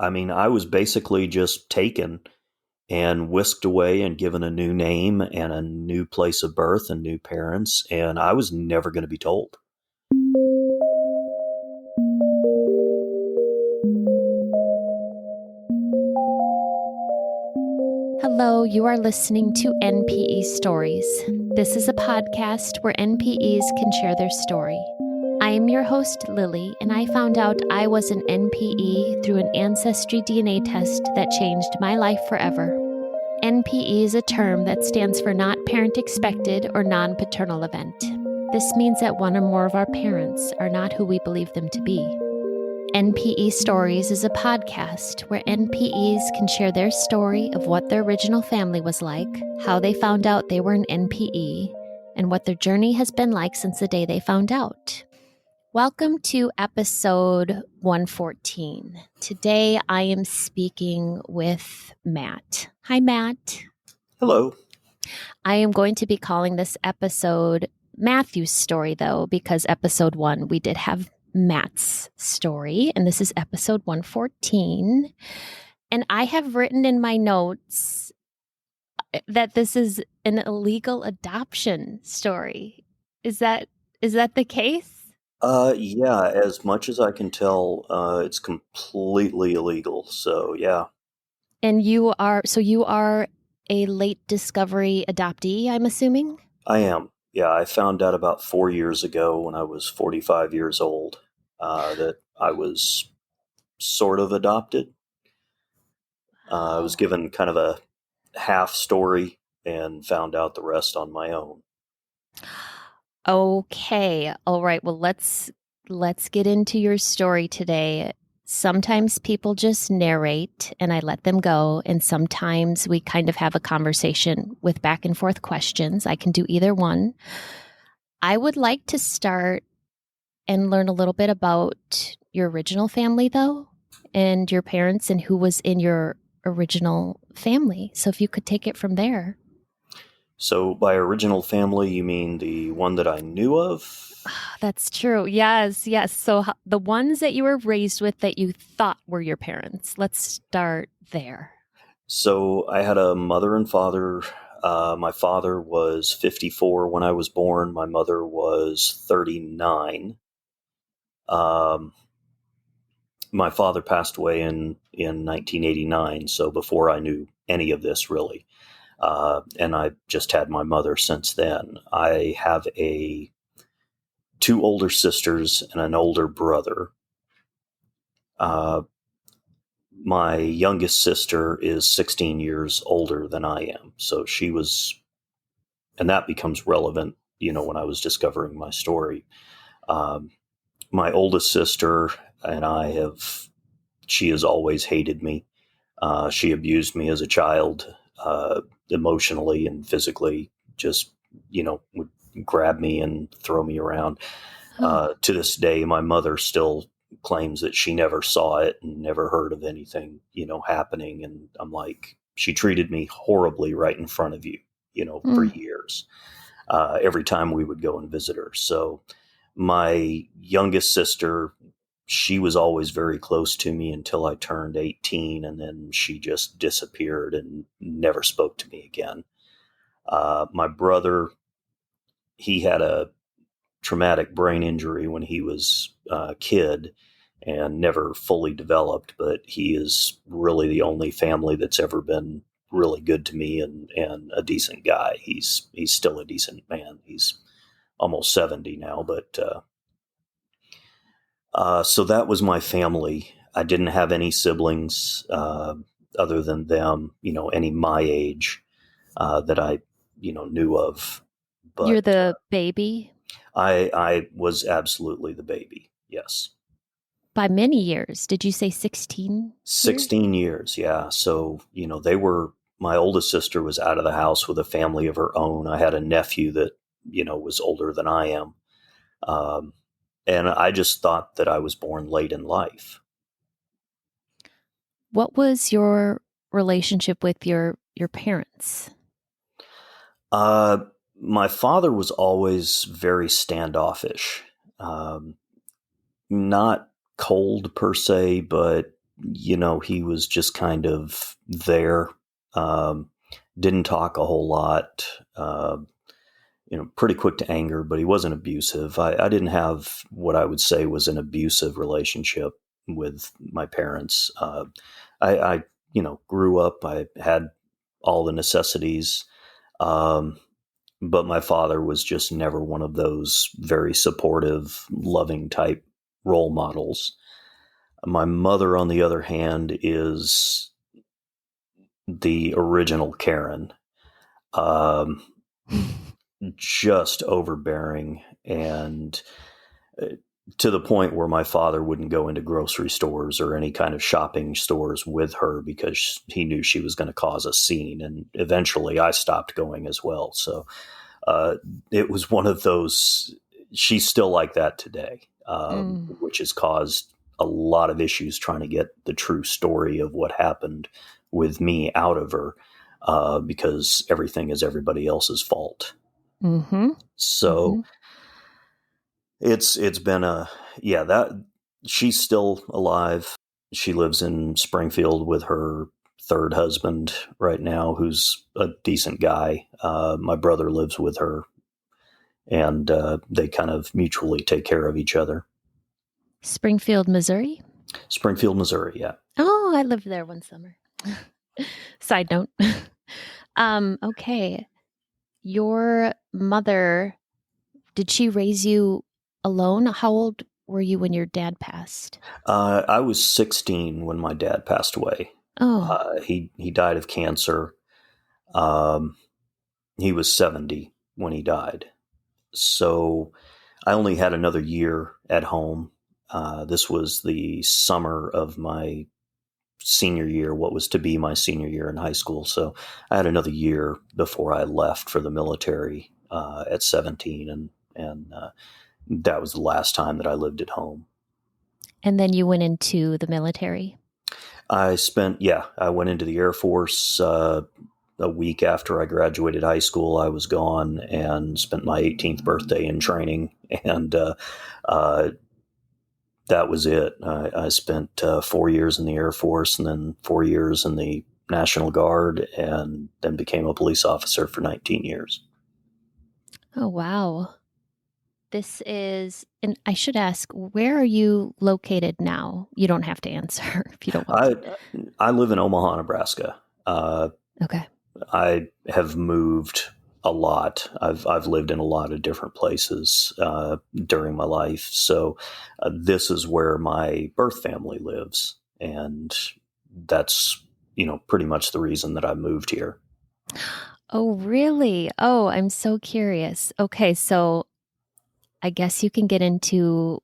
I mean, I was basically just taken and whisked away and given a new name and a new place of birth and new parents, and I was never going to be told. Hello, you are listening to NPE Stories. This is a podcast where NPEs can share their story. I am your host, Lily, and I found out I was an NPE through an ancestry DNA test that changed my life forever. NPE is a term that stands for Not Parent Expected or Non-Paternal Event. This means that one or more of our parents are not who we believe them to be. NPE Stories is a podcast where NPEs can share their story of what their original family was like, how they found out they were an NPE, and what their journey has been like since the day they found out. Welcome to episode 114. Today I am speaking with Matt. Hi, Matt. Hello. I am going to be calling this episode Matthew's story, though, because episode 1 we did have Matt's story, and this is episode 114. And I have written in my notes that this is an illegal adoption story. Is that the case? Yeah, as much as I can tell, it's completely illegal. So, yeah. And you are a late discovery adoptee, I'm assuming? I am. Yeah, I found out about 4 years ago when I was 45 years old that I was sort of adopted. I was given kind of a half story and found out the rest on my own. Okay. All right. Well, let's get into your story today. Sometimes people just narrate and I let them go. And sometimes we kind of have a conversation with back and forth questions. I can do either one. I would like to start and learn a little bit about your original family, though, and your parents and who was in your original family. So if you could take it from there. So by original family, you mean the one that I knew of? That's true. Yes. So the ones that you were raised with that you thought were your parents. Let's start there. So I had a mother and father. My father was 54 when I was born. My mother was 39. My father passed away in 1989, so before I knew any of this, really. And I just had my mother since then. I have two older sisters and an older brother. My youngest sister is 16 years older than I am. So she was, and that becomes relevant, when I was discovering my story. My oldest sister and she has always hated me. She abused me as a child, emotionally and physically, just, would grab me and throw me around. To this day, my mother still claims that she never saw it and never heard of anything, happening. And I'm like, she treated me horribly right in front of you, for years, every time we would go and visit her. So my youngest sister, she was always very close to me until I turned 18, and then she just disappeared and never spoke to me again. My brother, he had a traumatic brain injury when he was a kid and never fully developed, but he is really the only family that's ever been really good to me and a decent guy. He's still a decent man. He's almost 70 now, but so that was my family. I didn't have any siblings other than them, any my age that I, knew of. But you're the baby? I was absolutely the baby. Yes. By many years. Did you say 16? 16 years. Yeah. So, my oldest sister was out of the house with a family of her own. I had a nephew that, was older than I am. And I just thought that I was born late in life. What was your relationship with your parents? My father was always very standoffish. Not cold per se, but he was just kind of there. Um, didn't talk a whole lot. Pretty quick to anger, but he wasn't abusive. I didn't have what I would say was an abusive relationship with my parents. I grew up. I had all the necessities. Um, but my father was just never one of those very supportive, loving type role models. My mother, on the other hand, is the original Karen. Um, just overbearing and uh, to the point where my father wouldn't go into grocery stores or any kind of shopping stores with her because he knew she was going to cause a scene. And eventually I stopped going as well. So uh, it was one of those, she's still like that today, Mm. which has caused a lot of issues trying to get the true story of what happened with me out of her, because everything is everybody else's fault. Mm-hmm. So Mm-hmm. it's been that she's still alive. She lives in Springfield with her third husband right now, who's a decent guy. My brother lives with her, and they kind of mutually take care of each other. Springfield, Missouri. Springfield, Missouri. Yeah. Oh, I lived there one summer. Side note. Okay. Your mother, did she raise you alone? How old were you when your dad passed? I was 16 when my dad passed away. Oh, He died of cancer. Um, he was 70 when he died. So I only had another year at home. This was the summer of my senior year, what was to be my senior year in high school. So I had another year before I left for the military at 17, and that was the last time that I lived at home. and then you went into the military. I went into the Air Force a week after I graduated high school. I was gone and spent my 18th birthday in training, and uh, that was it. I spent 4 years in the Air Force and then 4 years in the National Guard, and then became a police officer for 19 years. Oh, wow. This is, and I should ask, where are you located now? You don't have to answer if you don't want to. I I live in Omaha, Nebraska. Okay. I have moved a lot. I've lived in a lot of different places during my life. So this is where my birth family lives, and that's pretty much the reason that I moved here. Oh, really? Oh, I'm so curious. Okay, so I guess you can get into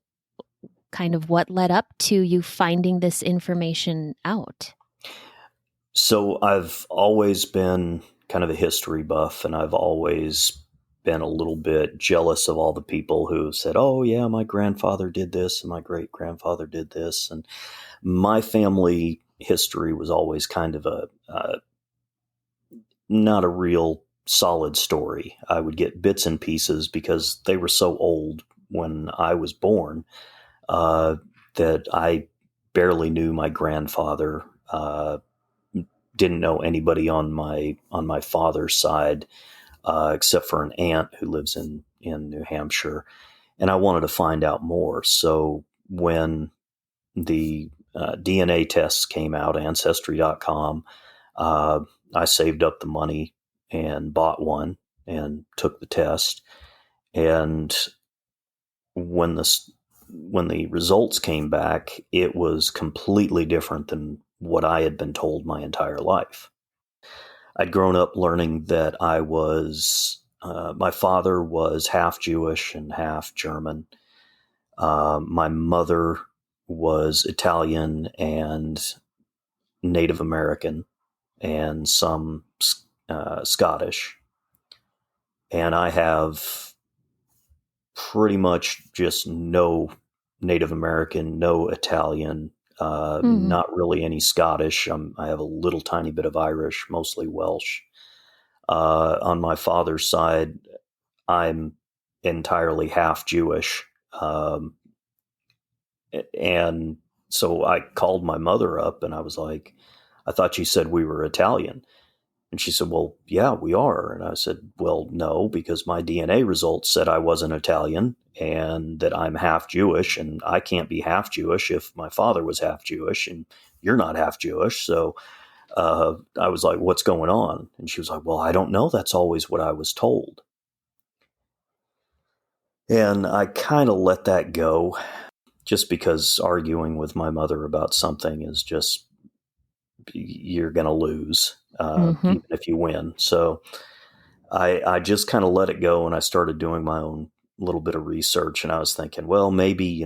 kind of what led up to you finding this information out. So I've always been kind of a history buff, and I've always been a little bit jealous of all the people who said, "Oh yeah, my grandfather did this and my great grandfather did this." And my family history was always kind of a not a real solid story. I would get bits and pieces because they were so old when I was born, uh, that I barely knew my grandfather. Didn't know anybody on my father's side, except for an aunt who lives in New Hampshire, and I wanted to find out more. So when the DNA tests came out, Ancestry.com, uh, I saved up the money and bought one and took the test. And when the results came back, it was completely different than what I had been told my entire life. I'd grown up learning that my father was half Jewish and half German. My mother was Italian and Native American and some Scottish. And I have pretty much just no Native American, no Italian, Hmm. not really any Scottish. I have a little tiny bit of Irish, mostly Welsh. On my father's side, I'm entirely half Jewish, and So I called my mother up and I was like, I thought you said we were Italian. And she said, well, yeah, we are. And I said, well, no, because my DNA results said I wasn't Italian and that I'm half Jewish, and I can't be half Jewish if my father was half Jewish and you're not half Jewish. So I was like, what's going on? And she was like, well, I don't know. That's always what I was told. And I kind of let that go, just because arguing with my mother about something is just, you're going to lose, Mm-hmm. even if you win. So I just kind of let it go, and I started doing my own little bit of research, and I was thinking, well, maybe,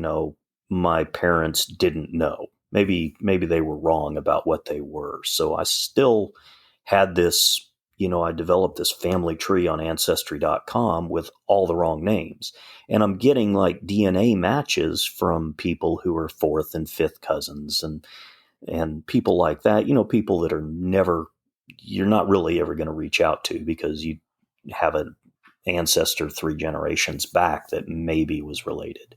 my parents didn't know. Maybe they were wrong about what they were. So I still had this, I developed this family tree on ancestry.com with all the wrong names. And I'm getting like DNA matches from people who are fourth and fifth cousins and people like that, people that are never, you're not really ever going to reach out to because you have an ancestor 3 generations back that maybe was related.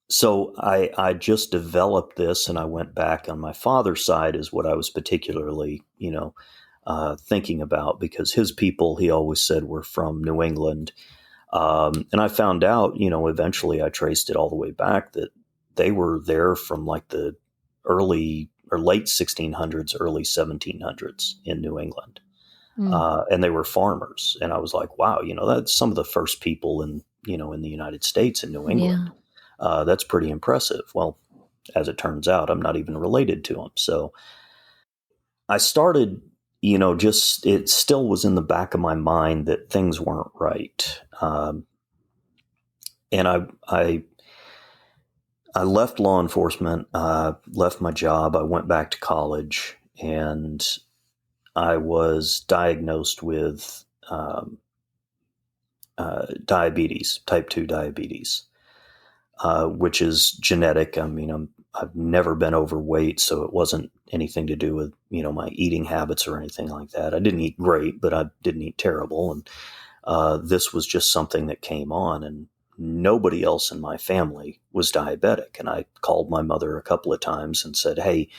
So I just developed this, and I went back on my father's side is what I was particularly, thinking about, because his people, he always said, were from New England. And I found out, eventually I traced it all the way back that they were there from like the early or late 1600s, early 1700s in New England. Mm. And they were farmers. And I was like, wow, that's some of the first people in the United States in New Yeah. England. That's pretty impressive. Well, as it turns out, I'm not even related to them. So I started, just, it still was in the back of my mind that things weren't right. And I left law enforcement, left my job. I went back to college, and I was diagnosed with diabetes, type 2 diabetes, which is genetic. I mean, I've never been overweight, so it wasn't anything to do with, my eating habits or anything like that. I didn't eat great, but I didn't eat terrible. And this was just something that came on, and nobody else in my family was diabetic. And I called my mother a couple of times and said, hey,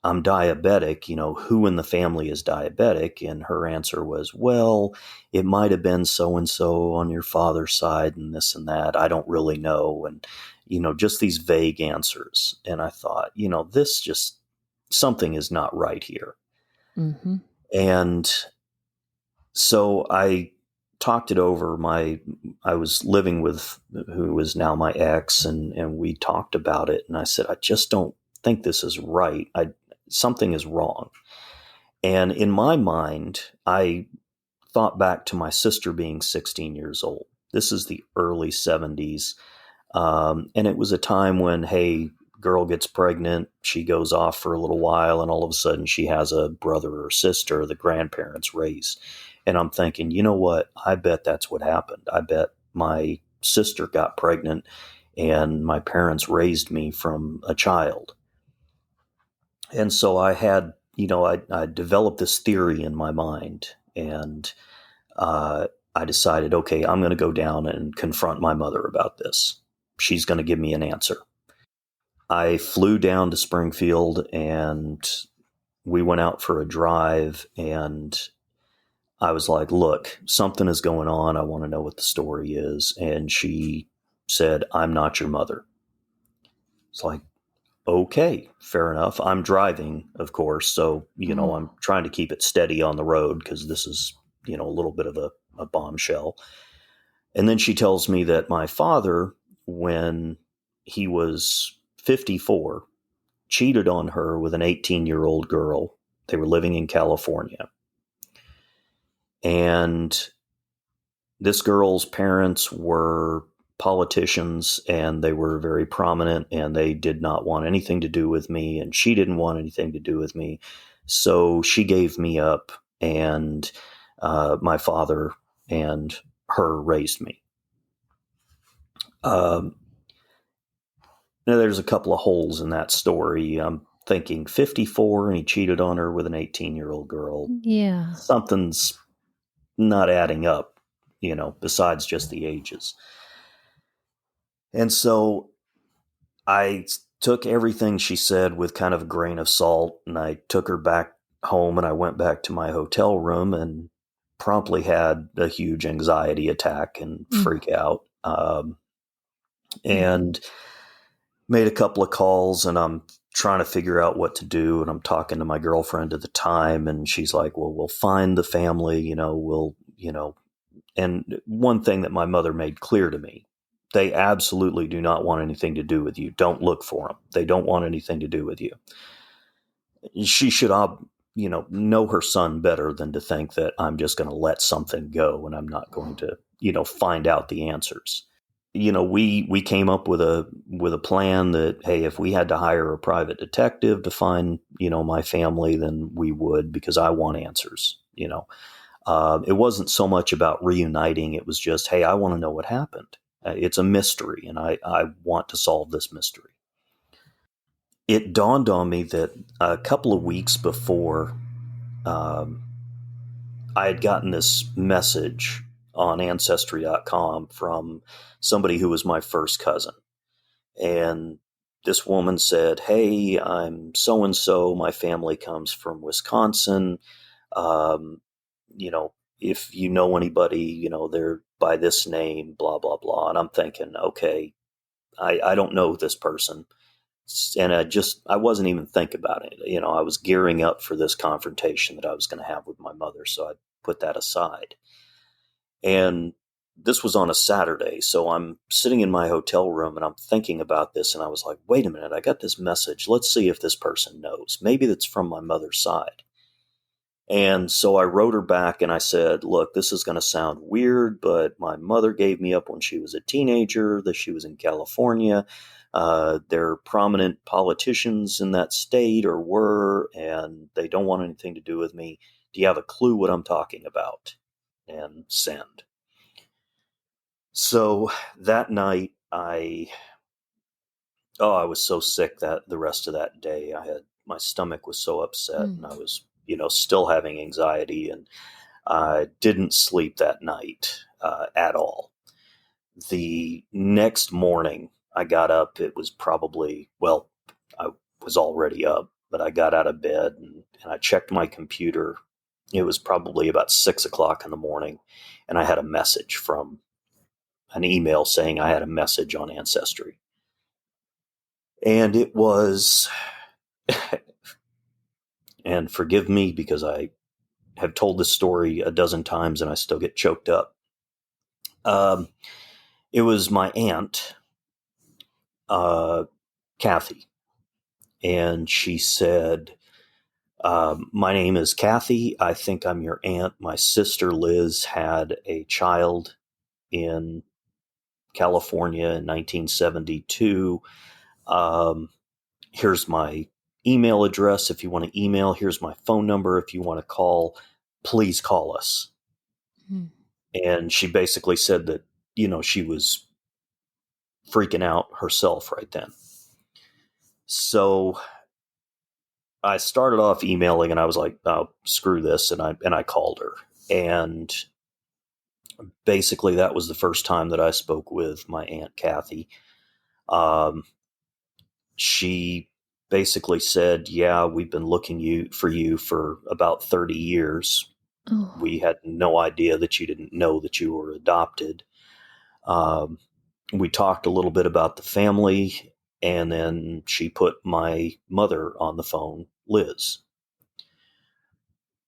I'm diabetic, who in the family is diabetic? And her answer was, well, it might have been so-and-so on your father's side and this and that. I don't really know. And, just these vague answers. And I thought, this just, something is not right here. Mm-hmm. And so I talked it over. I was living with who is now my ex, and we talked about it. And I said, I just don't think this is right. Something is wrong. And in my mind, I thought back to my sister being 16 years old. This is the early 70s. And it was a time when, hey, girl gets pregnant, she goes off for a little while, and all of a sudden she has a brother or sister the grandparents raise. And I'm thinking, you know what? I bet that's what happened. I bet my sister got pregnant and my parents raised me from a child. And so I had, I developed this theory in my mind, and I decided, okay, I'm going to go down and confront my mother about this. She's going to give me an answer. I flew down to Springfield, and we went out for a drive, and I was like, look, something is going on. I want to know what the story is. And she said, I'm not your mother. It's like, okay, fair enough. I'm driving, of course. So, I'm trying to keep it steady on the road because this is, a little bit of a bombshell. And then she tells me that my father, when he was 54, cheated on her with an 18-year-old girl. They were living in California. And this girl's parents were politicians, and they were very prominent, and they did not want anything to do with me, and she didn't want anything to do with me. So she gave me up, and my father and her raised me. Now, there's a couple of holes in that story. I'm thinking 54 and he cheated on her with an 18-year-old girl. Yeah. Something's not adding up, besides just the ages. And so I took everything she said with kind of a grain of salt, and I took her back home, and I went back to my hotel room and promptly had a huge anxiety attack and freak out. And made a couple of calls, and I'm trying to figure out what to do. And I'm talking to my girlfriend at the time, and she's like, well, we'll find the family, and one thing that my mother made clear to me, they absolutely do not want anything to do with you. Don't look for them. They don't want anything to do with you. She should, know her son better than to think that I'm just going to let something go and I'm not going to, find out the answers. We came up with a plan that, hey, if we had to hire a private detective to find, my family, then we would, because I want answers. It wasn't so much about reuniting. It was just, hey, I want to know what happened. It's a mystery, and I want to solve this mystery. It dawned on me that a couple of weeks before, I had gotten this message on Ancestry.com from somebody who was my first cousin. And this woman said, hey, I'm so-and-so. My family comes from Wisconsin. Um, if you know anybody, they're by this name, blah, blah, blah. And I'm thinking, okay, I don't know this person. And I wasn't even thinking about it. I was gearing up for this confrontation that I was going to have with my mother. So I put that aside. And this was on a Saturday. So I'm sitting in my hotel room and I'm thinking about this. And I was like, wait a minute, I got this message. Let's see if this person knows. Maybe that's from my mother's side. And so I wrote her back and I said, look, this is going to sound weird, but my mother gave me up when she was a teenager, that she was in California. They're prominent politicians in that state, or were, and they don't want anything to do with me. Do you have a clue what I'm talking about? And send. So that night I was so sick that the rest of that day my stomach was so upset, and I was, still having anxiety, and I didn't sleep that night at all. The next morning I got up. It was probably, I was already up, but I got out of bed and I checked my computer. It was probably about 6 o'clock in the morning, and I had a message from an email saying I had a message on Ancestry. And it was, and forgive me because I have told this story a dozen times and I still get choked up. It was my aunt, Kathy, and she said, my name is Kathy. I think I'm your aunt. My sister Liz had a child in California in 1972. Here's my email address if you want to email. Here's my phone number if you want to call. Please call us. Mm-hmm. And she basically said that, she was freaking out herself right then. So I started off emailing and I was like, oh, screw this. And I called her. And basically that was the first time that I spoke with my Aunt Kathy. She basically said, yeah, we've been looking for you for about 30 years. Oh. We had no idea that you didn't know that you were adopted. We talked a little bit about the family, and then she put my mother on the phone, Liz.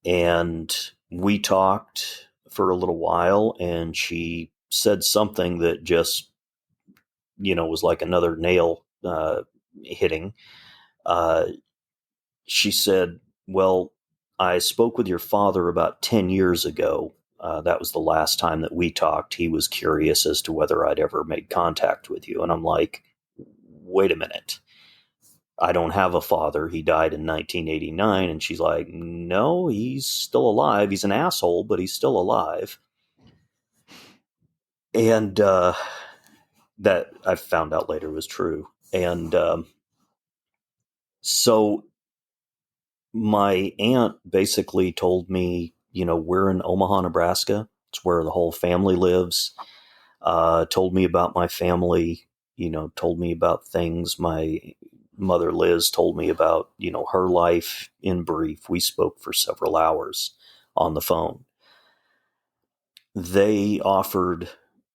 And we talked for a little while, and she said something that just, was like another nail hitting. She said, well, I spoke with your father about 10 years ago. That was the last time that we talked. He was curious as to whether I'd ever made contact with you. And I'm like, wait a minute. I don't have a father. He died in 1989. And she's like, no, he's still alive. He's an asshole, but he's still alive. And that I found out later was true. And so my aunt basically told me, we're in Omaha, Nebraska. It's where the whole family lives. Told me about my family, told me about things. My mother Liz told me about, her life in brief. We spoke for several hours on the phone. They offered,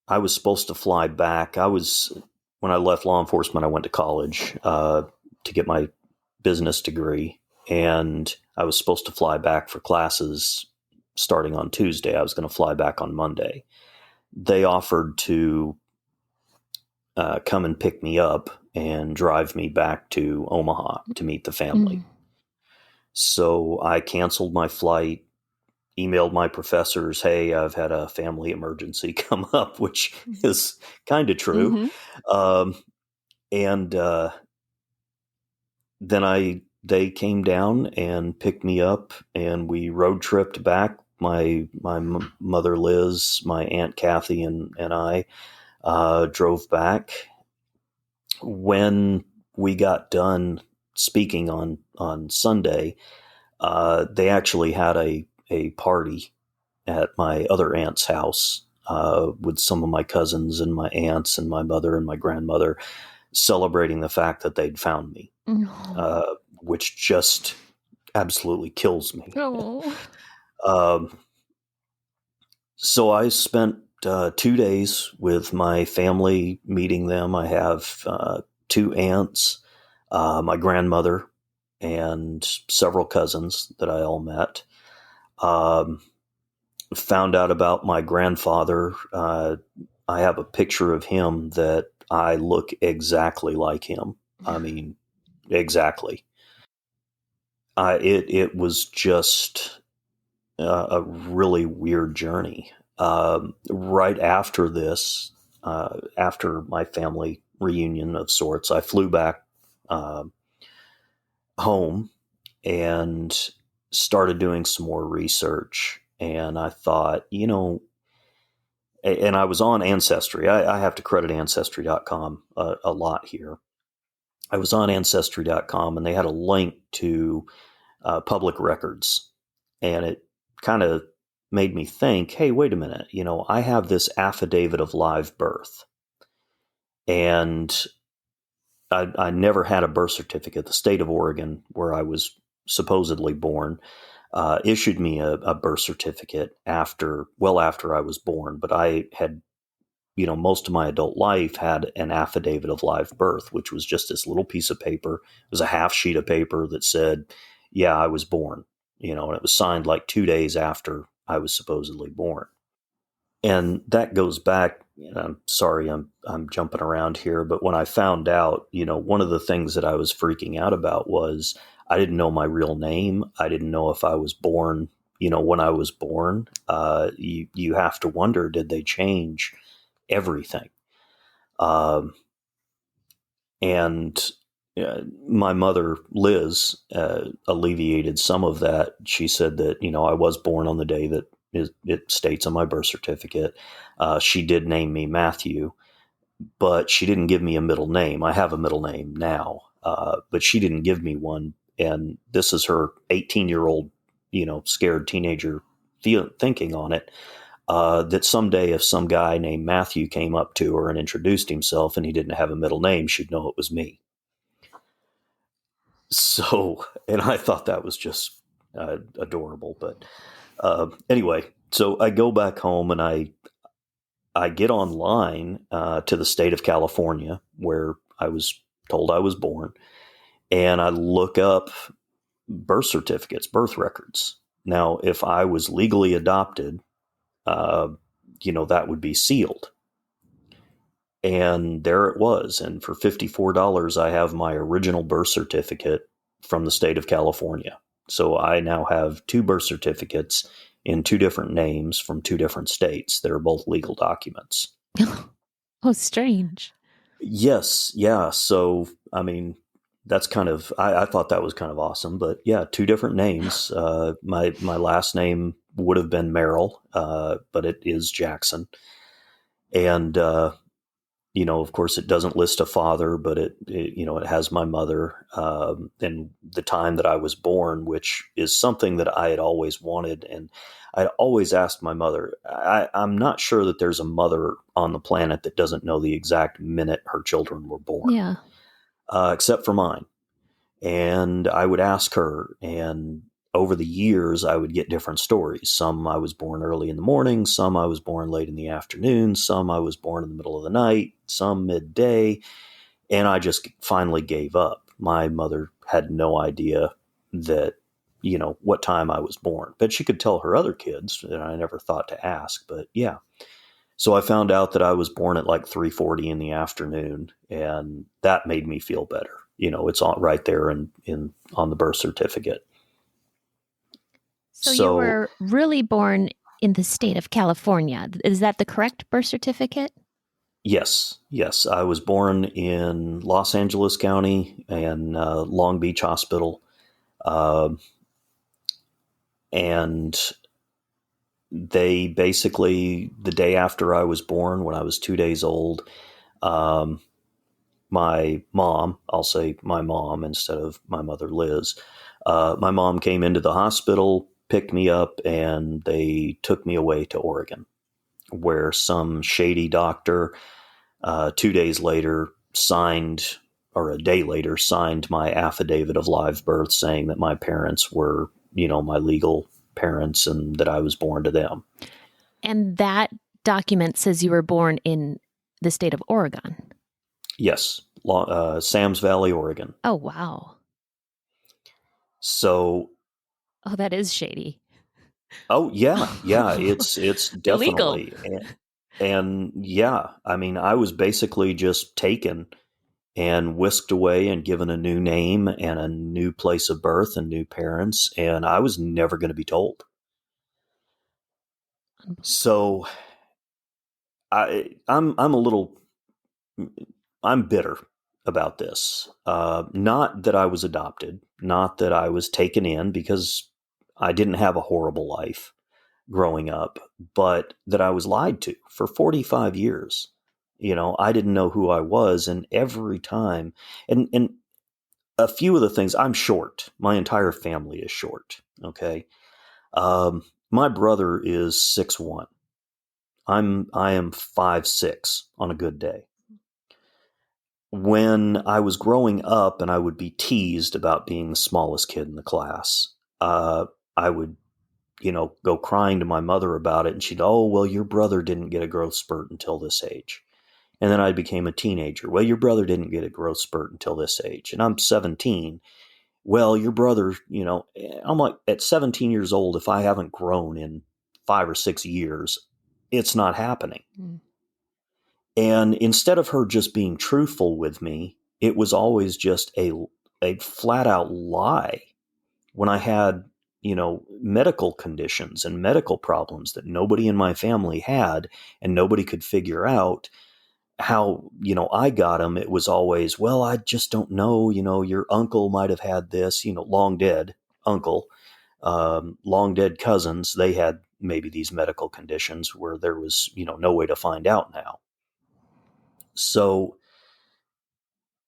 I was supposed to fly back. When I left law enforcement, I went to college to get my business degree, and I was supposed to fly back for classes starting on Tuesday. I was going to fly back on Monday. They offered to come and pick me up and drive me back to Omaha to meet the family. Mm. So I canceled my flight, emailed my professors, hey, I've had a family emergency come up, which is kind of true. Mm-hmm. And then they came down and picked me up, and we road tripped back. My mother Liz, my aunt Kathy, and I drove back. When we got done speaking on Sunday, they actually had a party at my other aunt's house with some of my cousins and my aunts and my mother and my grandmother, celebrating the fact that they'd found me, which just absolutely kills me. Oh. So I spent 2 days with my family, meeting them. I have two aunts, my grandmother, and several cousins that I all met. Found out about my grandfather. I have a picture of him that I look exactly like him. I mean, exactly. It was just a really weird journey. Right after this, after my family reunion of sorts, I flew back home and started doing some more research. And I thought, and I was on Ancestry. I have to credit Ancestry.com a lot here. I was on Ancestry.com, and they had a link to public records. And it kind of made me think, hey, wait a minute, I have this affidavit of live birth. And I never had a birth certificate. The state of Oregon, where I was supposedly born, issued me a birth certificate after I was born. But I had, most of my adult life had an affidavit of live birth, which was just this little piece of paper. It was a half sheet of paper that said, yeah, I was born, and it was signed like 2 days after I was supposedly born. And that goes back, I'm sorry, I'm jumping around here, but when I found out, one of the things that I was freaking out about was I didn't know my real name. I didn't know if I was born, when I was born. You have to wonder, did they change everything? And my mother, Liz, alleviated some of that. She said that, I was born on the day that it states on my birth certificate. She did name me Matthew, but she didn't give me a middle name. I have a middle name now, but she didn't give me one. And this is her 18-year-old, scared teenager thinking on it. That someday if some guy named Matthew came up to her and introduced himself and he didn't have a middle name, she'd know it was me. So, and I thought that was just adorable. But anyway, so I go back home and I get online to the state of California, where I was told I was born, and I look up birth certificates, birth records. Now, if I was legally adopted, that would be sealed. And there it was. And for $54, I have my original birth certificate from the state of California. So I now have two birth certificates in two different names from two different states that are both legal documents. Oh, strange. Yes. Yeah. So, I mean, that's kind of, I thought that was kind of awesome. But yeah, two different names. My last name would have been Merrill, but it is Jackson. And, of course, it doesn't list a father, but it has my mother and the time that I was born, which is something that I had always wanted. And I'd always asked my mother, I'm not sure that there's a mother on the planet that doesn't know the exact minute her children were born, Yeah. except for mine. And I would ask her, and over the years, I would get different stories. Some I was born early in the morning, some I was born late in the afternoon, some I was born in the middle of the night, some midday. And I just finally gave up. My mother had no idea that, what time I was born, but she could tell her other kids, and I never thought to ask. But yeah. So I found out that I was born at like 3:40 in the afternoon, and that made me feel better. It's all right there in on the birth certificate. So you So were really born in the state of California. Is that the correct birth certificate? yes, I was born in Los Angeles County and Long Beach Hospital, uh, and they basically, the day after I was born, when I was 2 days old, um, my mom, I'll say my mom instead of my mother Liz, my mom came into the hospital, picked me up, and they took me away to Oregon, where some shady doctor 2 days later signed, or a day later, signed my affidavit of live birth saying that my parents were, my legal parents and that I was born to them. And that document says you were born in the state of Oregon. Yes, Sam's Valley, Oregon. Oh, wow. So, Oh, that is shady. oh yeah, it's Illegal. definitely, and yeah, I mean, I was basically just taken and whisked away and given a new name and a new place of birth and new parents, and I was never going to be told. So I'm a little, I'm bitter about this. Not that I was adopted, not that I was taken in, because I didn't have a horrible life growing up, but that I was lied to for 45 years. I didn't know who I was, and every time, and a few of the things, I'm short. My entire family is short. Okay. My brother is 6'1". I am 5'6" on a good day. When I was growing up and I would be teased about being the smallest kid in the class, I would, go crying to my mother about it. And she'd, oh, well, your brother didn't get a growth spurt until this age. And then I became a teenager. Well, your brother didn't get a growth spurt until this age. And I'm 17. Well, your brother, I'm like, at 17 years old, if I haven't grown in 5 or 6 years, it's not happening. Mm. And instead of her just being truthful with me, it was always just a flat out lie. When I had, medical conditions and medical problems that nobody in my family had and nobody could figure out how, I got them, it was always, well, I just don't know, your uncle might have had this, long dead uncle, long dead cousins. They had maybe these medical conditions where there was, no way to find out now. So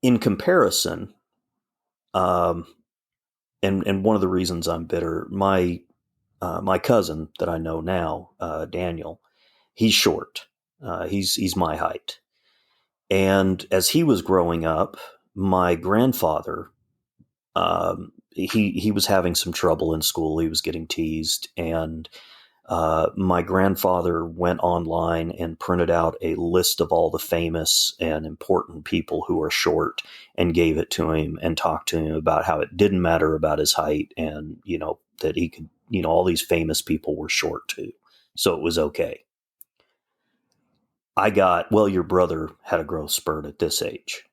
in comparison, um, and one of the reasons I'm bitter, my cousin that I know now, Daniel, he's short. He's my height. And as he was growing up, my grandfather, he was having some trouble in school. He was getting teased, and my grandfather went online and printed out a list of all the famous and important people who are short and gave it to him and talked to him about how it didn't matter about his height, and that he could, all these famous people were short too, so it was okay. I got, well, your brother had a growth spurt at this age.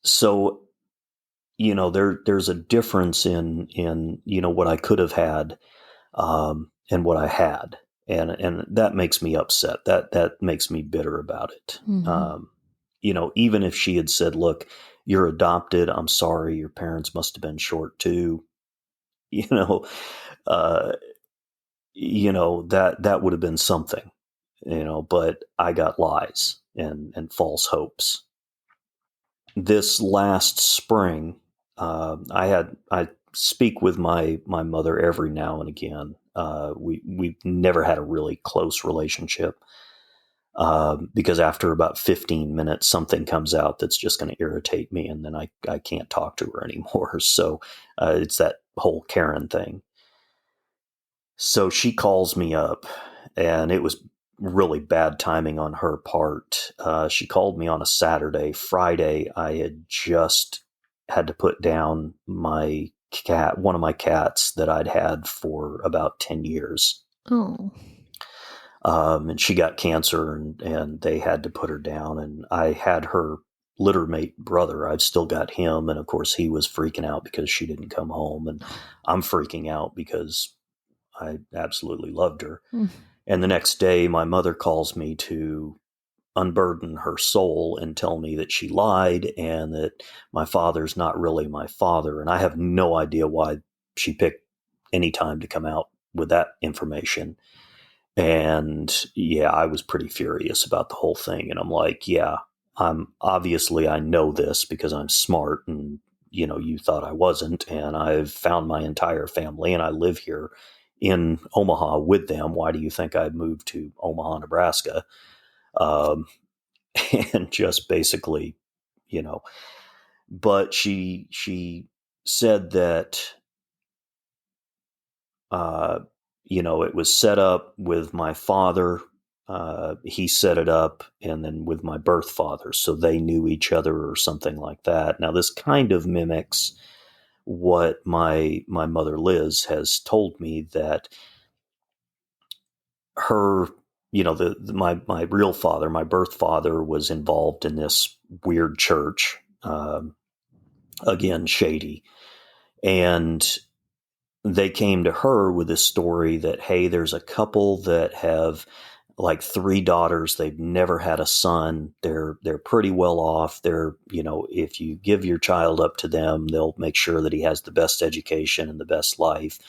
So, there's a difference in what I could have had, and what I had. And that makes me upset. That makes me bitter about it. Mm-hmm. Even if she had said, look, you're adopted, I'm sorry, your parents must have been short too, uh, that would have been something, but I got lies and false hopes. This last spring, I speak with my mother every now and again. We've never had a really close relationship. because after about 15 minutes, something comes out that's just going to irritate me, and then I can't talk to her anymore. So it's that whole Karen thing. So she calls me up, and it was really bad timing on her part. She called me on a Saturday. Friday, I had just had to put down my cat, one of my cats that I'd had for about 10 years. Oh. And she got cancer, and they had to put her down. And I had her litter mate brother. I've still got him. And of course, he was freaking out because she didn't come home. And I'm freaking out because I absolutely loved her. Mm. And the next day, my mother calls me to unburden her soul and tell me that she lied and that my father's not really my father. And I have no idea why she picked any time to come out with that information. And yeah, I was pretty furious about the whole thing. And I'm like, yeah, I know this because I'm smart, and you thought I wasn't. And I've found my entire family, and I live here in Omaha with them. Why do you think I moved to Omaha, Nebraska? Um, and just basically, you know, but she said that, uh, it was set up with my father. He set it up, and then with my birth father, so they knew each other or something like that. Now, this kind of mimics what my mother Liz has told me, that her, my real father, my birth father, was involved in this weird church. Again, shady, and they came to her with this story that, hey, there's a couple that have like three daughters. They've never had a son. They're pretty well off. If you give your child up to them, they'll make sure that he has the best education and the best life,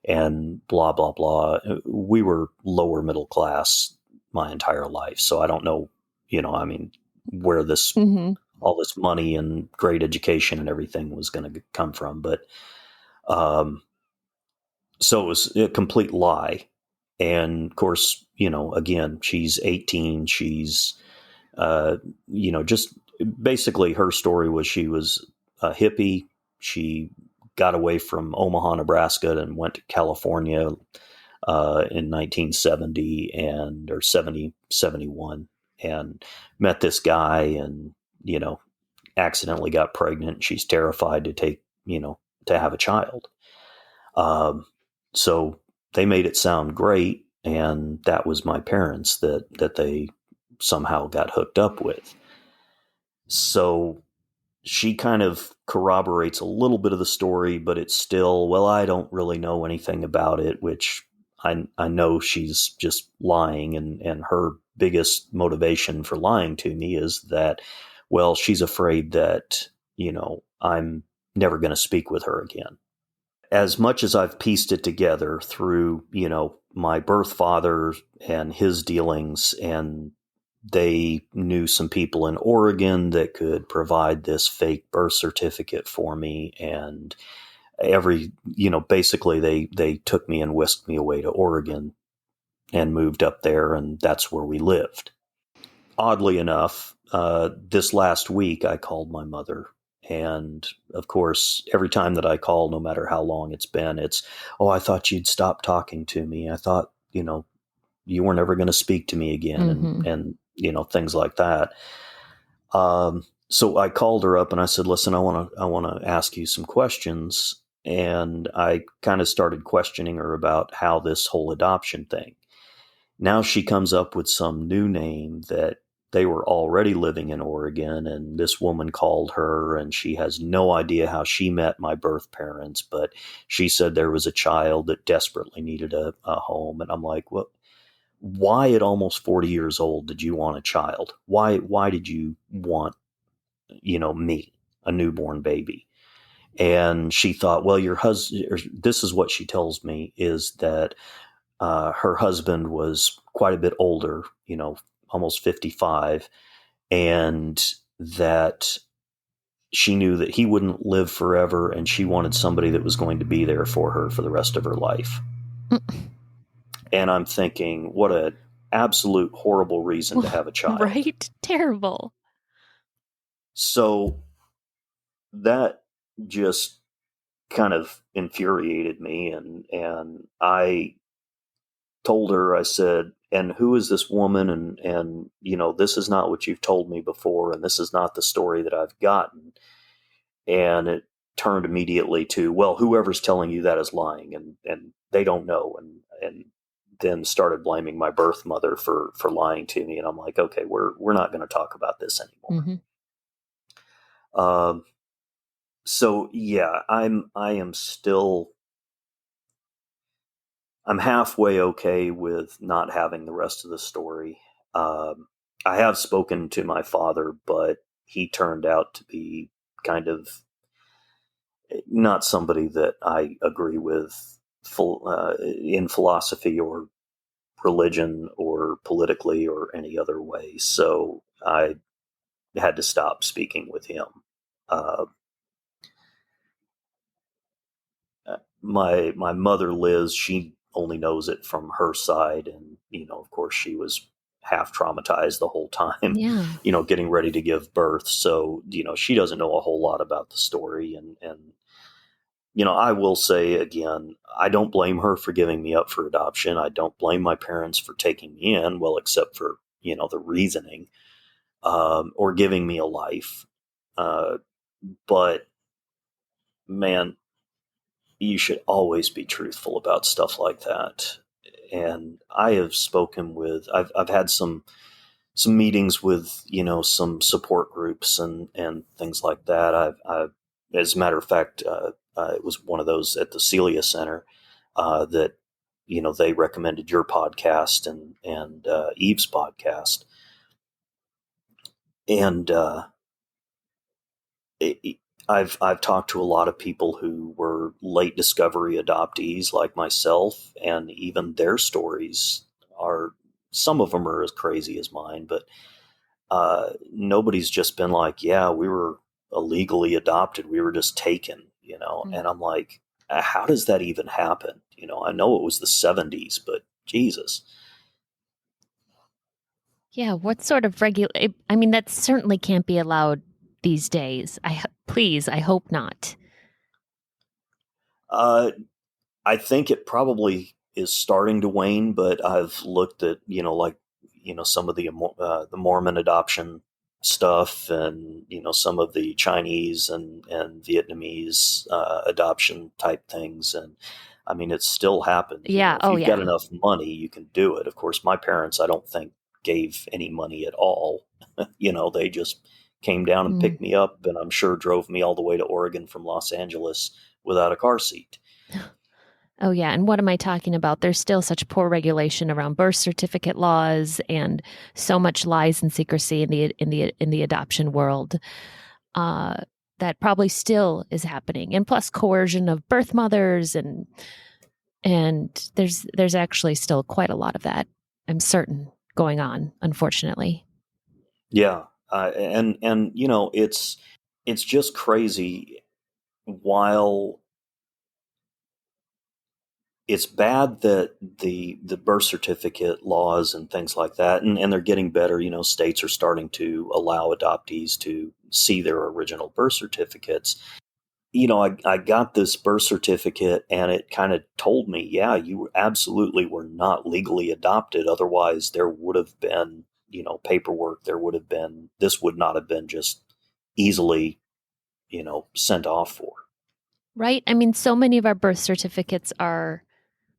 and blah, blah, blah. We were lower middle class my entire life. So I don't know, where Mm-hmm. all this money and great education and everything was going to come from. But, so it was a complete lie. And of course, again, she's 18. She's, just basically her story was she was a hippie. She got away from Omaha, Nebraska, and went to California in 1970 or 71, and met this guy, and, accidentally got pregnant. She's terrified to have a child. So they made it sound great, and that was my parents that they somehow got hooked up with. So she kind of corroborates a little bit of the story, but it's still, well, I don't really know anything about it, which I know she's just lying, and her biggest motivation for lying to me is that, well, she's afraid that, I'm never going to speak with her again. As much as I've pieced it together through, my birth father and his dealings, and they knew some people in Oregon that could provide this fake birth certificate for me. And basically they took me and whisked me away to Oregon and moved up there. And that's where we lived. Oddly enough, this last week I called my mother. And of course, every time that I call, no matter how long it's been, it's, oh, I thought you'd stop talking to me. I thought, you were never going to speak to me again. Mm-hmm. And, things like that. So I called her up and I said, listen, I want to ask you some questions. And I kind of started questioning her about how this whole adoption thing. Now she comes up with some new name that they were already living in Oregon, and this woman called her, and she has no idea how she met my birth parents, but she said there was a child that desperately needed a home. And I'm like, well, why at almost 40 years old did you want a child? Why did you want, me, a newborn baby? And she thought, well, your husband, this is what she tells me, is that her husband was quite a bit older, almost 55, and that she knew that he wouldn't live forever, and she wanted somebody that was going to be there for her for the rest of her life. And I'm thinking, what a absolute horrible reason to have a child. Right? Terrible. So that just kind of infuriated me, and I told her, I said, and who is this woman? And this is not what you've told me before, and this is not the story that I've gotten. And it turned immediately to, well, whoever's telling you that is lying, and they don't know, and then started blaming my birth mother for lying to me. And I'm like, okay, we're not going to talk about this anymore. Mm-hmm. Um, so yeah, I am still, I'm halfway okay with not having the rest of the story. Um, I have spoken to my father, but he turned out to be kind of not somebody that I agree with in philosophy or religion or politically or any other way. So I had to stop speaking with him. Uh, my mother Liz, she only knows it from her side, and of course she was half traumatized the whole time, Yeah. getting ready to give birth. So she doesn't know a whole lot about the story, and I will say again, I don't blame her for giving me up for adoption. I don't blame my parents for taking me in, well, except for the reasoning, or giving me a life. But man, you should always be truthful about stuff like that. And I have spoken with, I've had some meetings with, some support groups and things like that. I've as a matter of fact, it was one of those at the Celia Center, that, they recommended your podcast and Eve's podcast. And, it, I've talked to a lot of people who were late discovery adoptees like myself, and even their stories are, some of them are as crazy as mine, but nobody's just been like, yeah, we were illegally adopted, we were just taken, Mm. and I'm like, how does that even happen? I know it was the 70s, but Jesus. Yeah. What sort of I mean, that certainly can't be allowed these days. Please, I hope not. uh, I think it probably is starting to wane, but I've looked at, like, some of the Mormon adoption stuff, and, some of the Chinese and Vietnamese adoption type things. And I mean, it still happens. Yeah. If Oh, you've got yeah. enough money, you can do it. Of course, my parents, I don't think, gave any money at all. They just came down and Mm. picked me up, and I'm sure drove me all the way to Oregon from Los Angeles without a car seat. Oh, yeah. And what am I talking about? There's still such poor regulation around birth certificate laws and so much lies and secrecy in the adoption world. Uh, that probably still is happening. And plus coercion of birth mothers and there's actually still quite a lot of that, I'm certain, going on, unfortunately. Yeah, and it's just crazy. While it's bad that the birth certificate laws and things like that, and they're getting better. States are starting to allow adoptees to see their original birth certificates. I got this birth certificate, and it kind of told me, yeah, you absolutely were not legally adopted. Otherwise, there would have been, paperwork. There would have been, this would not have been just easily, sent off for. Right? I mean, so many of our birth certificates are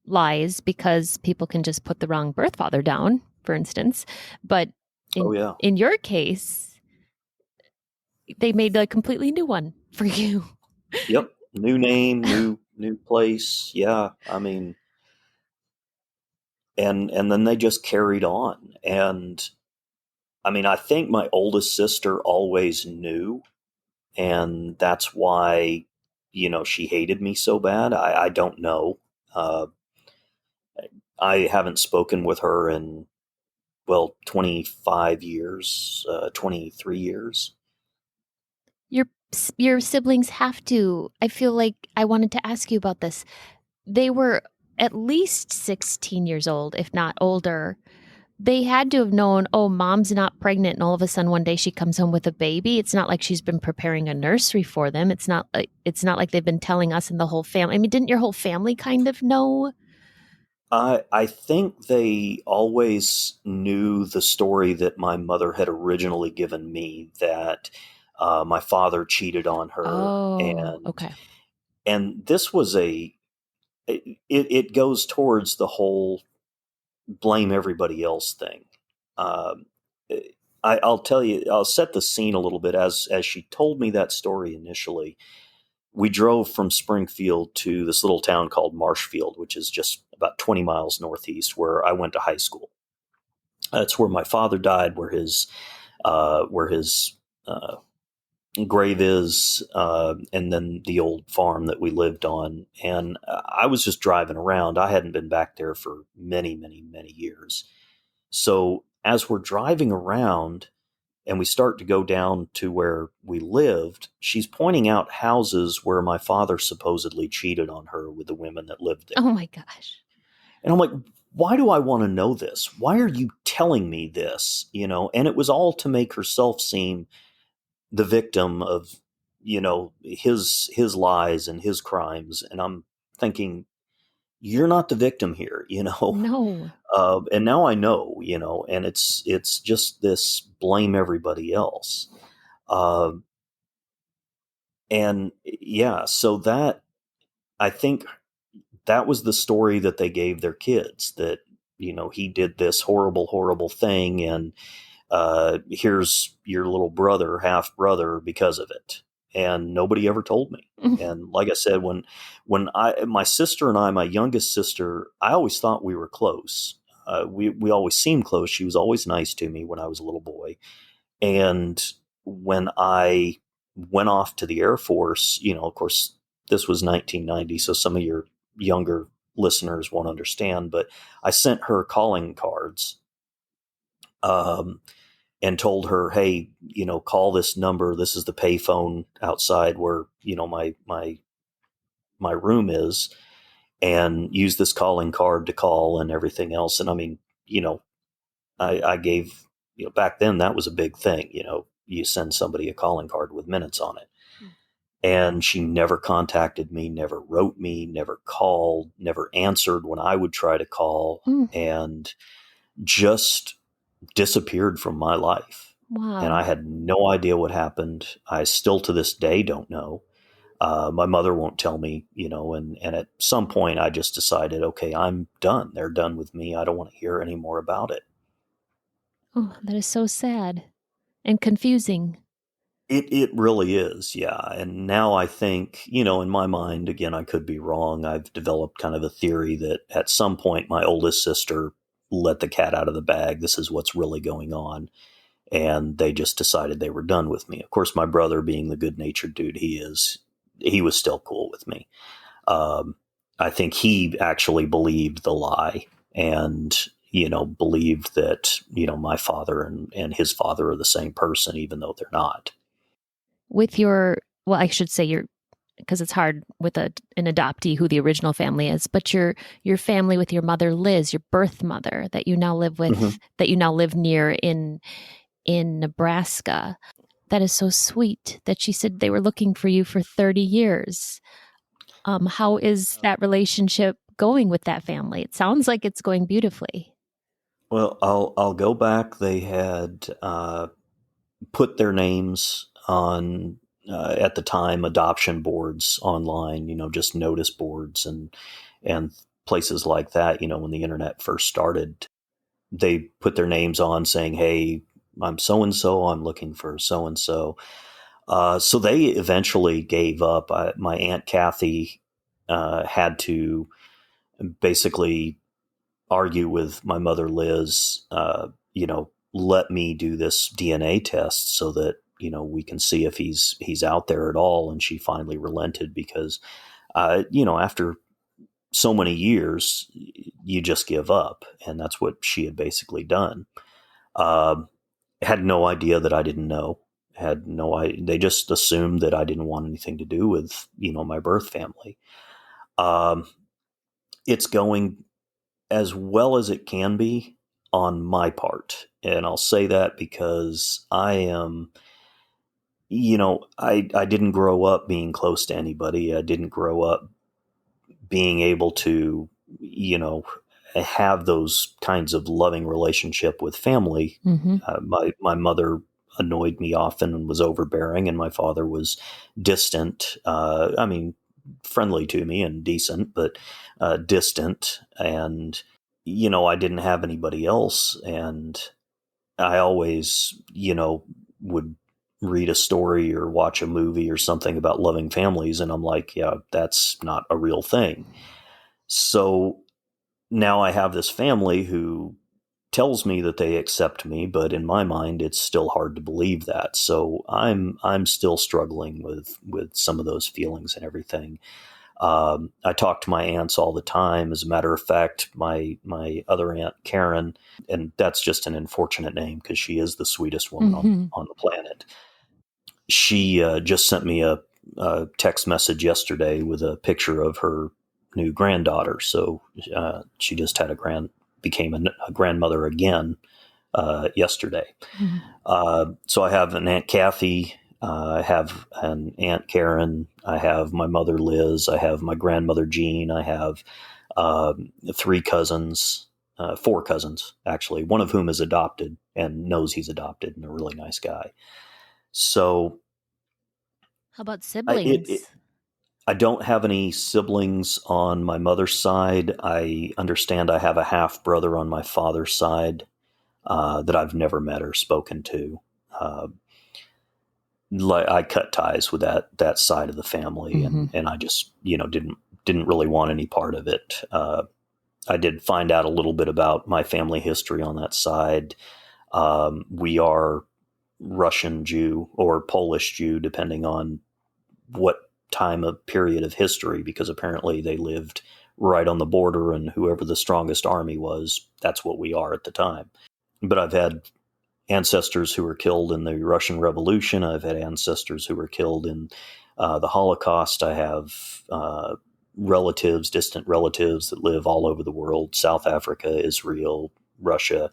lies because people can just put the wrong birth father down, for instance. But Oh, in yeah. in your case, they made a completely new one for you. Yep. New name, new place. Yeah. I mean, and then they just carried on. And I mean, I think my oldest sister always knew, and that's why she hated me so bad. I don't know. uh, I haven't spoken with her in, well, 25 years, 23 years. Your your siblings have to. I feel like I wanted to ask you about this. They were at least 16 years old, if not older, they had to have known, oh, mom's not pregnant, and all of a sudden one day she comes home with a baby. It's not like she's been preparing a nursery for them. It's not like they've been telling us and the whole family. I mean, didn't your whole family kind of know? I think they always knew the story that my mother had originally given me, that my father cheated on her, Oh, and okay. this was it goes towards the whole blame everybody else thing. Um, I'll tell you, I'll set the scene a little bit. As she told me that story initially, we drove from Springfield to this little town called Marshfield, which is just about 20 miles northeast where I went to high school. That's where my father died, where his uh, grave is, and then the old farm that we lived on. And I was just driving around. I hadn't been back there for many, many, many years. So as we're driving around and we start to go down to where we lived, she's pointing out houses where my father supposedly cheated on her with the women that lived Oh there. my gosh. And I'm like, why do I want to know this? Why are you telling me this? And it was all to make herself seem the victim of, his lies and his crimes. And I'm thinking, you're not the victim here, No. and now I know, and it's just this blame everybody else. Uh, and yeah, so that, I think that was the story that they gave their kids, that, he did this horrible, horrible thing. And here's your little brother, half brother, because of it. And nobody ever told me. And like I said, my sister and I, my youngest sister, I always thought we were close. We always seemed close. She was always nice to me when I was a little boy. And when I went off to the Air Force, of course, this was 1990, so some of your younger listeners won't understand, but I sent her calling cards, um, and told her, hey, call this number. This is the payphone outside where, my room is, and use this calling card to call and everything else. And I mean, I gave, back then that was a big thing. You send somebody a calling card with minutes on it. And she never contacted me, never wrote me, never called, never answered when I would try to call, Mm, and just disappeared from my life. And I wow. had no idea what happened. I still to this day don't know. My mother won't tell me, and at some point I just decided, okay, I'm done. They're done with me. I don't want to hear any more about it. Oh, that is so sad and confusing. It really is, yeah. And now I think, in my mind, again, I could be wrong. I've developed kind of a theory that at some point my oldest sister let the cat out of the bag. This is what's really going on. And they just decided they were done with me. Of course, my brother, being the good natured dude he is, he was still cool with me. Um, I think he actually believed the lie, and, believed that, my father and his father are the same person, even though they're not. With well, I should say because it's hard with an adoptee who the original family is, but your family with your mother Liz, your birth mother that you now live Mhm. with, that you now live near in Nebraska. That is so sweet that she said they were looking for you for 30 years. How is that relationship going with that family? It sounds like it's going beautifully. Well, I'll go back. They had put their names on, at the time, adoption boards online. Just notice boards and places like that. When the internet first started, they put their names on saying, "Hey, I'm so and so. I'm looking for so and so." So they eventually gave up. My aunt Kathy had to basically argue with my mother Liz, let me do this DNA test so that, we can see if he's out there at all. And she finally relented because, after so many years, you just give up, and that's what she had basically done. Uh, had no idea that I didn't know. Had no idea. They just assumed that I didn't want anything to do with, my birth family. Um, it's going as well as it can be. on my part. And I'll say that because I am, I didn't grow up being close to anybody. I didn't grow up being able to, have those kinds of loving relationship with family. Mm-hmm. My mother annoyed me often and was overbearing, and my father was distant. Friendly to me and decent, but distant. And I didn't have anybody else, and I always, would read a story or watch a movie or something about loving families, and I'm like, yeah, that's not a real thing. So now I have this family who tells me that they accept me, but in my mind, it's still hard to believe that. So I'm still struggling with some of those feelings and everything. I talk to my aunts all the time. As a matter of fact, my other aunt Karen, and that's just an unfortunate name because she is the sweetest woman Mm-hmm. on the planet. She just sent me a text message yesterday with a picture of her new granddaughter. So she just had became a grandmother again yesterday. Mm-hmm. So I have an Aunt Kathy. I have an Aunt Karen. I have my mother Liz. I have my grandmother Jean. I have three cousins, four cousins actually, one of whom is adopted and knows he's adopted and a really nice guy. So How about I, siblings? I don't have any siblings on my mother's side. I understand I have a half brother on my father's side that I've never met or spoken to. Uh, I cut ties with that side of the family, Mm-hmm. and I just didn't really want any part of it. I did find out a little bit about my family history on that side. We are Russian Jew or Polish Jew, depending on what time of period of history, because apparently they lived right on the border, and whoever the strongest army was, that's what we are at the time. But I've had ancestors who were killed in the Russian Revolution. I've had ancestors who were killed in the Holocaust. I have distant relatives that live all over the world: South Africa, Israel, Russia.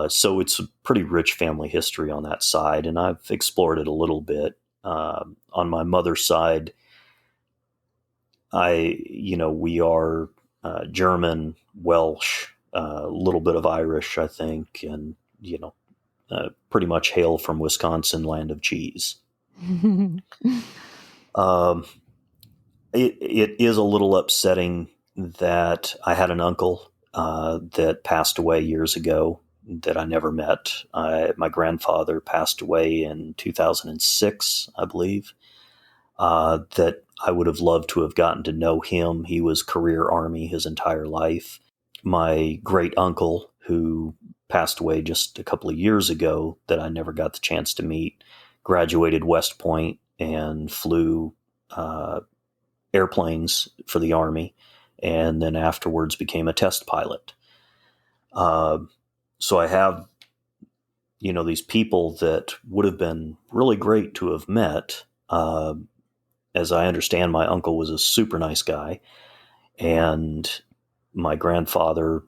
So it's a pretty rich family history on that side, and I've explored it a little bit. On my mother's side, we are German, Welsh, a little bit of Irish, I think, and pretty much hail from Wisconsin, land of cheese. Um, it is a little upsetting that I had an uncle that passed away years ago that I never met. My grandfather passed away in 2006, I believe. That I would have loved to have gotten to know him. He was career Army his entire life. My great uncle, who passed away just a couple of years ago, that I never got the chance to meet, graduated West Point and flew airplanes for the Army, and then afterwards became a test pilot. So I have, these people that would have been really great to have met. As I understand, my uncle was a super nice guy, and my grandfather,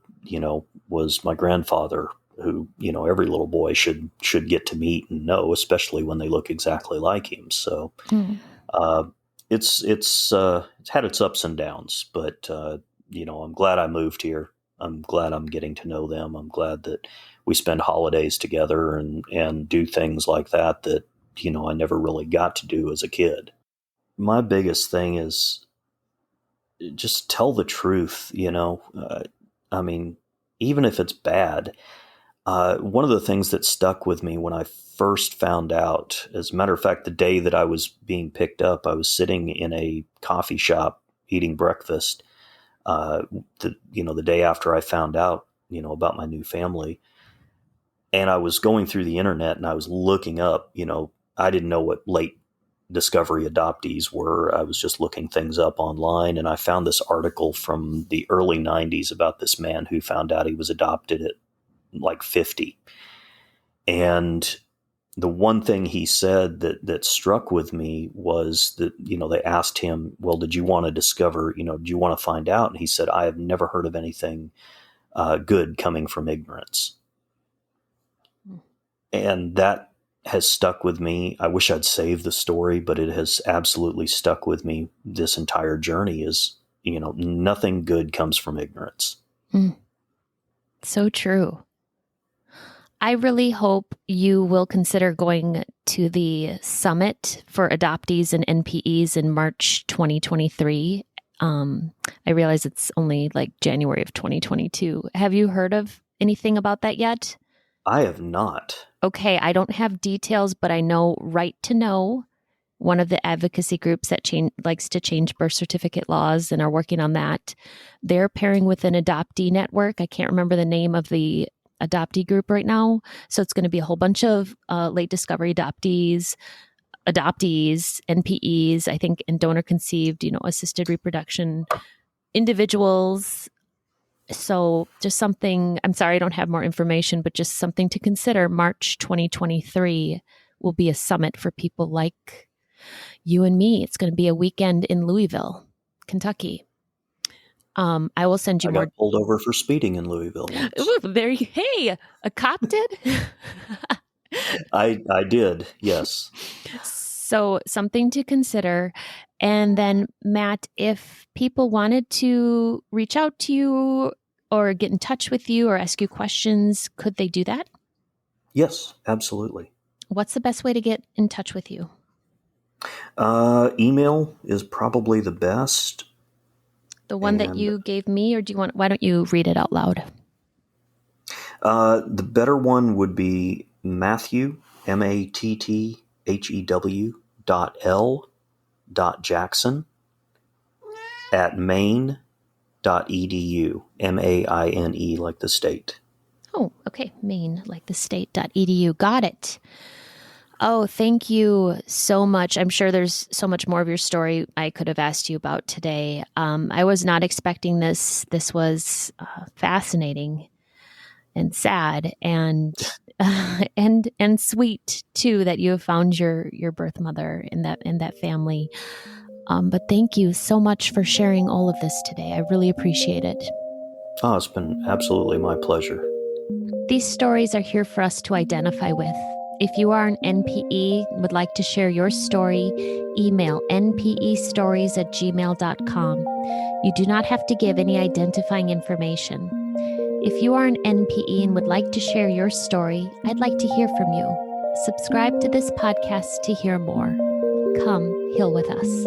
was my grandfather, who every little boy should get to meet and know, especially when they look exactly like him. So uh, it's had its ups and downs, but I'm glad I moved here. I'm glad I'm getting to know them. I'm glad that we spend holidays together and do things like that I never really got to do as a kid. My biggest thing is just tell the truth, I mean, even if it's bad. One of the things that stuck with me when I first found out, as a matter of fact, the day that I was being picked up, I was sitting in a coffee shop eating breakfast. The day after I found out, about my new family, and I was going through the internet and I was looking up, I didn't know what late discovery adoptees were. I was just looking things up online, and I found this article from the early 90s about this man who found out he was adopted at like 50. And the one thing he said that struck with me was that, they asked him, well, did you want to discover, do you want to find out? And he said, I have never heard of anything good coming from ignorance. And that has stuck with me. I wish I'd saved the story, but it has absolutely stuck with me this entire journey is, nothing good comes from ignorance. So true. I really hope you will consider going to the summit for adoptees and NPEs in March 2023. I realize it's only like January of 2022. Have you heard of anything about that yet? I have not. Okay, I don't have details, but I know Right to Know, one of the advocacy groups that likes to change birth certificate laws and are working on that. They're pairing with an adoptee network. I can't remember the name of the adoptee group right now. So it's going to be a whole bunch of late discovery adoptees, NPEs, I think, and donor conceived, assisted reproduction individuals. So just something, I'm sorry, I don't have more information, but just something to consider. March 2023 will be a summit for people like you and me. It's going to be a weekend in Louisville, Kentucky. I will send you I more. got pulled over for speeding in Louisville once. Ooh, hey, a cop did? I did, yes. So something to consider. And then, Matt, if people wanted to reach out to you or get in touch with you or ask you questions, could they do that? Yes, absolutely. What's the best way to get in touch with you? Email is probably the best. The one that you gave me, or why don't you read it out loud? The better one would be Matthew, Matthew.L.Jackson at maine.edu, MAINE like the state. Oh, okay. Maine, like the state.edu. Got it. Oh, thank you so much. I'm sure there's so much more of your story I could have asked you about today. I was not expecting this. This was fascinating and sad and and sweet too that you have found your birth mother in that family. But thank you so much for sharing all of this today. I really appreciate it. Oh, it's been absolutely my pleasure. These stories are here for us to identify with. If you are an NPE and would like to share your story, email npestories@gmail.com. You do not have to give any identifying information. If you are an NPE and would like to share your story, I'd like to hear from you. Subscribe to this podcast to hear more. Come heal with us.